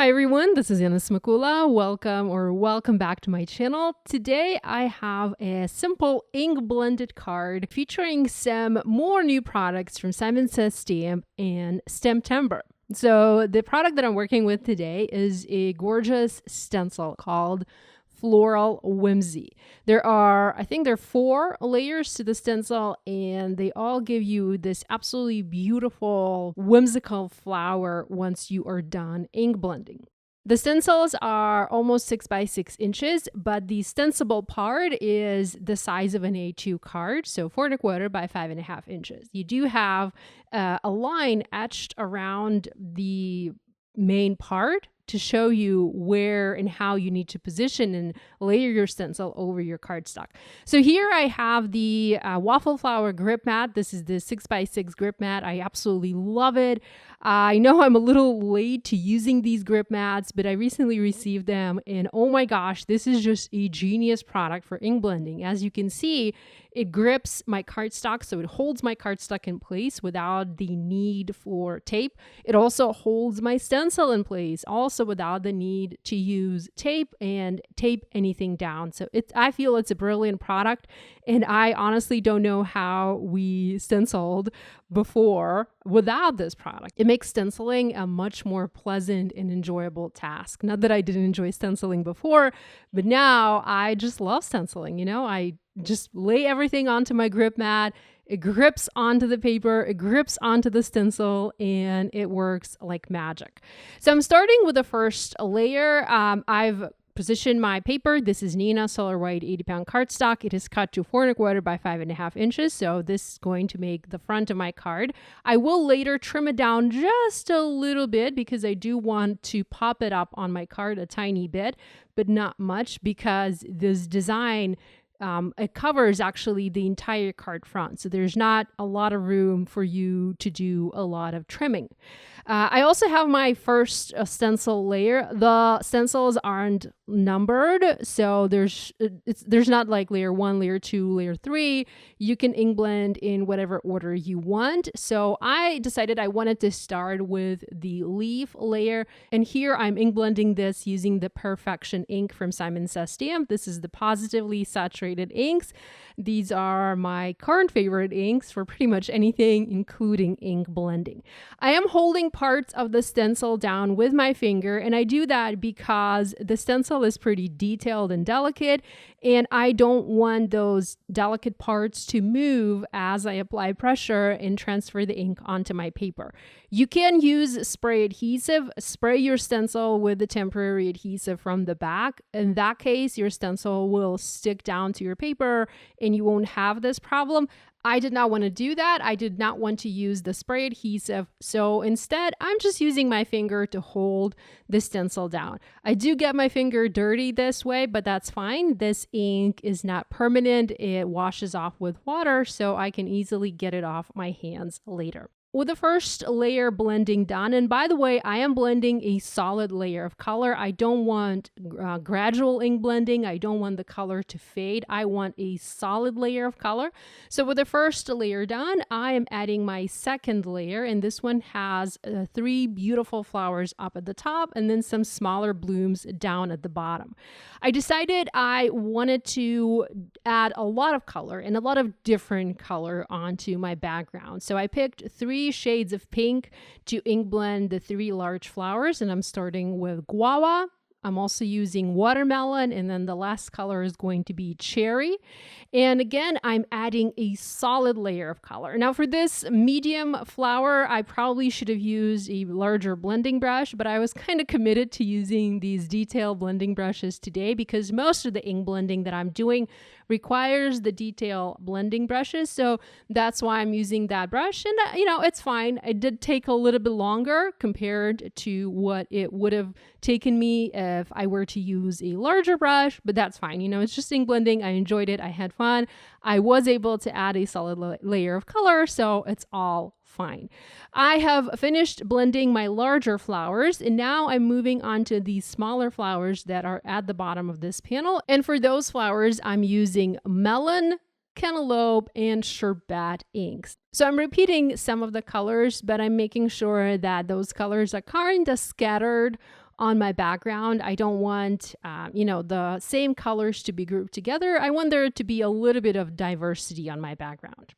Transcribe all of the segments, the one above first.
Hi everyone, this is Yana Smakula. Welcome back to my channel. Today I have a simple ink blended card featuring some more new products from Simon Says Stamp and STAMPtember. So the product that I'm working with today is a gorgeous stencil called Floral Whimsy. There are 4 layers to the stencil, and they all give you this absolutely beautiful, whimsical flower once you are done ink blending. The stencils are almost 6 by 6 inches, but the stencilable part is the size of an A2 card, so 4¼ by 5½ inches. You do have a line etched around the main part to show you where and how you need to position and layer your stencil over your cardstock. So here I have the waffle flower grip mat. This is the 6 by 6 grip mat. I absolutely love it. I know I'm a little late to using these grip mats, but I recently received them, and oh my gosh, this is just a genius product for ink blending. As you can see, it grips my cardstock, so it holds my cardstock in place without the need for tape. It also holds my stencil in place, also without the need to use tape and tape anything down. So I feel it's a brilliant product, and I honestly don't know how we stenciled before without this product. It makes stenciling a much more pleasant and enjoyable task. Not that I didn't enjoy stenciling before, but now I just love stenciling. You know, I just lay everything onto my grip mat. It grips onto the paper, it grips onto the stencil, and it works like magic. So I'm starting with the first layer. I've position my paper. This is Nina Solar White 80-pound cardstock. It is cut to 4¼ by 5½ inches. So this is going to make the front of my card. I will later trim it down just a little bit because I do want to pop it up on my card a tiny bit, but not much, because this design it covers actually the entire card front. So there's not a lot of room for you to do a lot of trimming. I also have my first stencil layer. The stencils aren't numbered, so there's not like layer 1, layer 2, layer 3. You can ink blend in whatever order you want. So I decided I wanted to start with the leaf layer, and here I'm ink blending this using the Perfection ink from Simon Says Stamp. This is the positively saturated inks. These are my current favorite inks for pretty much anything, including ink blending. I am holding parts of the stencil down with my finger, and I do that because the stencil is pretty detailed and delicate, and I don't want those delicate parts to move as I apply pressure and transfer the ink onto my paper. You can use spray adhesive. Spray your stencil with the temporary adhesive from the back. In that case, your stencil will stick down to your paper and you won't have this problem. I did not want to do that. I did not want to use the spray adhesive. So instead, I'm just using my finger to hold the stencil down. I do get my finger dirty this way, but that's fine. This ink is not permanent. It washes off with water, so I can easily get it off my hands later. With the first layer blending done, and by the way, I am blending a solid layer of color. I don't want gradual ink blending. I don't want the color to fade. I want a solid layer of color. So with the first layer done, I am adding my second layer, and this one has 3 beautiful flowers up at the top and then some smaller blooms down at the bottom. I decided I wanted to add a lot of color and a lot of different color onto my background. So I picked 3 shades of pink to ink blend the 3 large flowers, and I'm starting with guava. I'm also using watermelon, and then the last color is going to be cherry. And again, I'm adding a solid layer of color. Now for this medium flower, I probably should have used a larger blending brush, but I was kind of committed to using these detail blending brushes today because most of the ink blending that I'm doing requires the detail blending brushes. So that's why I'm using that brush. And you know, it's fine. It did take a little bit longer compared to what it would have taken me if I were to use a larger brush, but that's fine. You know, it's just ink blending. I enjoyed it. I had fun. I was able to add a solid layer of color, so it's all fine. I have finished blending my larger flowers, and now I'm moving on to the smaller flowers that are at the bottom of this panel. And for those flowers, I'm using melon, cantaloupe, and sherbet inks. So I'm repeating some of the colors, but I'm making sure that those colors are kind of scattered on my background. I don't want, the same colors to be grouped together. I want there to be a little bit of diversity on my background.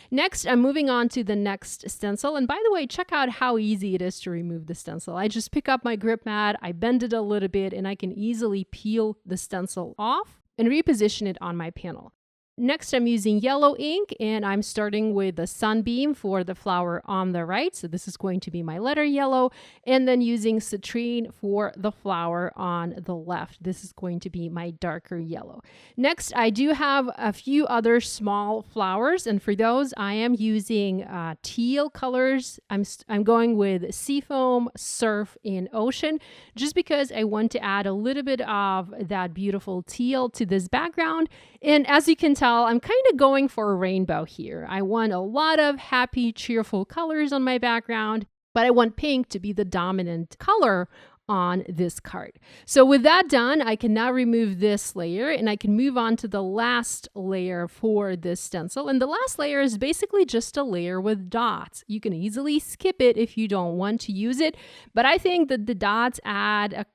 Next, I'm moving on to the next stencil. And by the way, check out how easy it is to remove the stencil. I just pick up my grip mat, I bend it a little bit, and I can easily peel the stencil off and reposition it on my panel. Next, I'm using yellow ink, and I'm starting with the sunbeam for the flower on the right. So this is going to be my letter yellow, and then using citrine for the flower on the left. This is going to be my darker yellow. Next, I do have a few other small flowers, and for those, I am using teal colors. I'm going with seafoam, surf, and ocean, just because I want to add a little bit of that beautiful teal to this background. And as you can tell, I'm kind of going for a rainbow here. I want a lot of happy, cheerful colors on my background, but I want pink to be the dominant color on this card. So with that done, I can now remove this layer and I can move on to the last layer for this stencil. And the last layer is basically just a layer with dots. You can easily skip it if you don't want to use it, but I think that the dots add a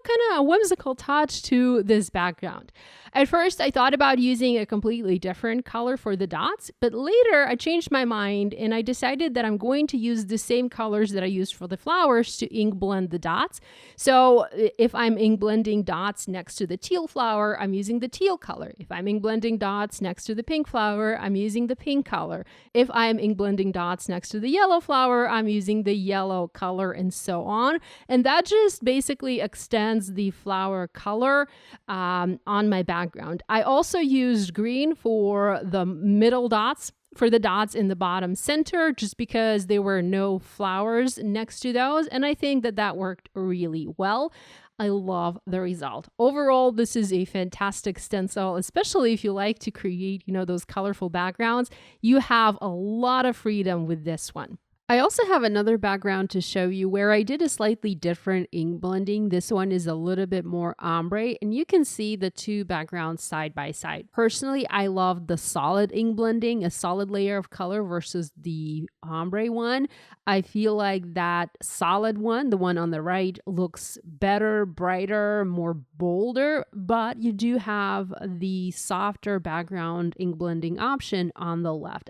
kind of a whimsical touch to this background. At first, I thought about using a completely different color for the dots, but later I changed my mind and I decided that I'm going to use the same colors that I used for the flowers to ink blend the dots. So if I'm ink blending dots next to the teal flower, I'm using the teal color. If I'm ink blending dots next to the pink flower, I'm using the pink color. If I'm ink blending dots next to the yellow flower, I'm using the yellow color, and so on. And that just basically extends the flower color on my background. I also used green for the middle dots, for the dots in the bottom center, just because there were no flowers next to those. And I think that that worked really well. I love the result. Overall, this is a fantastic stencil, especially if you like to create, those colorful backgrounds. You have a lot of freedom with this one. I also have another background to show you where I did a slightly different ink blending. This one is a little bit more ombre, and you can see the two backgrounds side by side. Personally, I love the solid ink blending, a solid layer of color versus the ombre one. I feel like that solid one, the one on the right, looks better, brighter, more bolder, but you do have the softer background ink blending option on the left.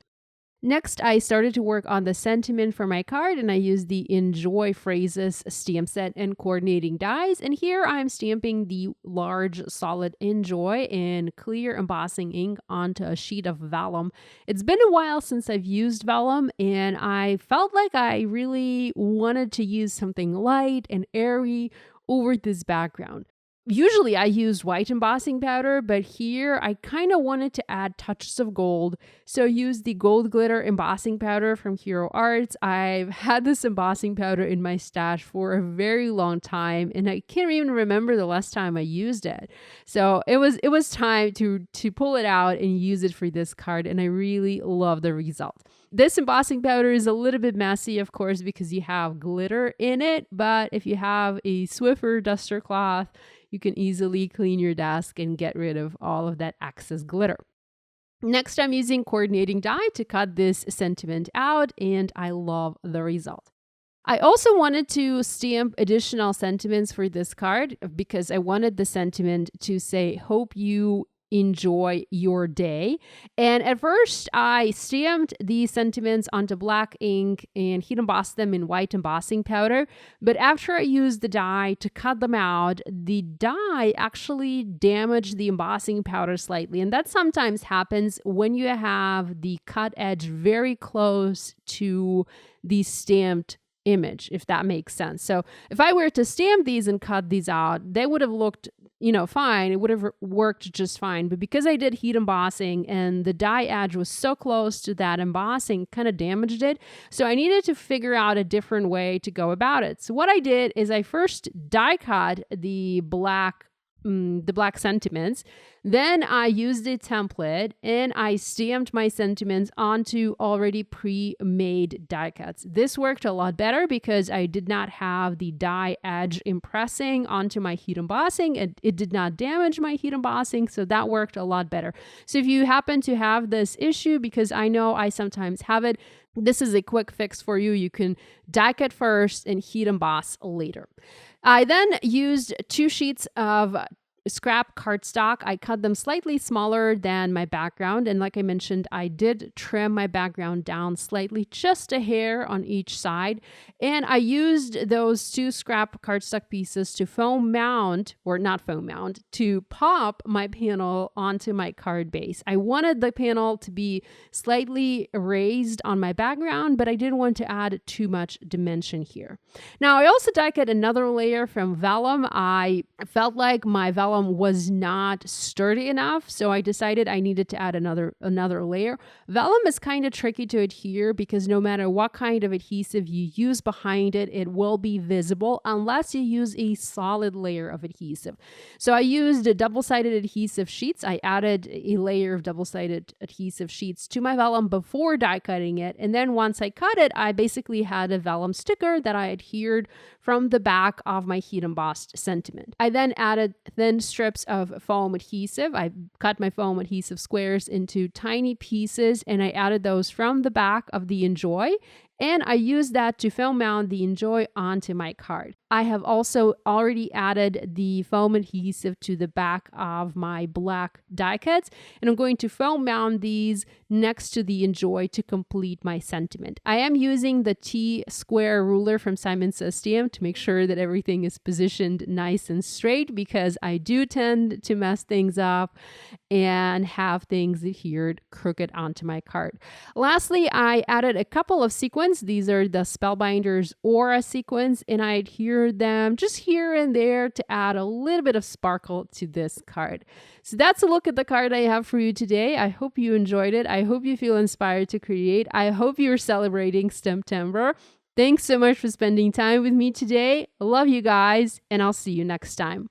Next, I started to work on the sentiment for my card, and I used the Enjoy Phrases stamp set and coordinating dies. And here I'm stamping the large solid Enjoy in clear embossing ink onto a sheet of vellum. It's been a while since I've used vellum, and I felt like I really wanted to use something light and airy over this background. Usually I use white embossing powder, but here I kind of wanted to add touches of gold. So I used the gold glitter embossing powder from Hero Arts. I've had this embossing powder in my stash for a very long time, and I can't even remember the last time I used it. So it was time to pull it out and use it for this card, and I really love the result. This embossing powder is a little bit messy, of course, because you have glitter in it, but if you have a Swiffer duster cloth, you can easily clean your desk and get rid of all of that excess glitter. Next, I'm using coordinating die to cut this sentiment out, and I love the result. I also wanted to stamp additional sentiments for this card because I wanted the sentiment to say, hope you enjoy your day. And at first I stamped these sentiments onto black ink and heat embossed them in white embossing powder. But after I used the die to cut them out, the die actually damaged the embossing powder slightly. And that sometimes happens when you have the cut edge very close to the stamped image, if that makes sense. So if I were to stamp these and cut these out, they would have looked fine. It would have worked just fine. But because I did heat embossing and the die edge was so close to that embossing, kind of damaged it. So I needed to figure out a different way to go about it. So what I did is I first die cut the black sentiments. Then I used a template and I stamped my sentiments onto already pre-made die cuts. This worked a lot better because I did not have the die edge impressing onto my heat embossing. It did not damage my heat embossing, so that worked a lot better. So if you happen to have this issue, because I know I sometimes have it, This is a quick fix for you. You can die cut first and heat emboss later. I then used 2 sheets of scrap cardstock. I cut them slightly smaller than my background. And like I mentioned, I did trim my background down slightly, just a hair on each side. And I used those 2 scrap cardstock pieces to foam mount, or not foam mount, to pop my panel onto my card base. I wanted the panel to be slightly raised on my background, but I didn't want to add too much dimension here. Now, I also die cut another layer from vellum. I felt like my vellum was not sturdy enough, so I decided I needed to add another layer. Vellum is kind of tricky to adhere because no matter what kind of adhesive you use behind it, it will be visible unless you use a solid layer of adhesive. So I used double-sided adhesive sheets. I added a layer of double-sided adhesive sheets to my vellum before die cutting it, and then once I cut it, I basically had a vellum sticker that I adhered from the back of my heat embossed sentiment. I then added thin strips of foam adhesive. I cut my foam adhesive squares into tiny pieces, and I added those from the back of the Enjoy, and I used that to foam mount the Enjoy onto my card. I have also already added the foam adhesive to the back of my black die cuts, and I'm going to foam mount these next to the Enjoy to complete my sentiment. I am using the T-square ruler from Simon Says Stamp to make sure that everything is positioned nice and straight, because I do tend to mess things up and have things adhered crooked onto my card. Lastly, I added a couple of sequins. These are the Spellbinders Aura sequins, and I adhered them just here and there to add a little bit of sparkle to this card. So that's a look at the card I have for you today. I hope you enjoyed it. I hope you feel inspired to create. I hope you're celebrating STAMPtember. Thanks so much for spending time with me today. I love you guys, and I'll see you next time.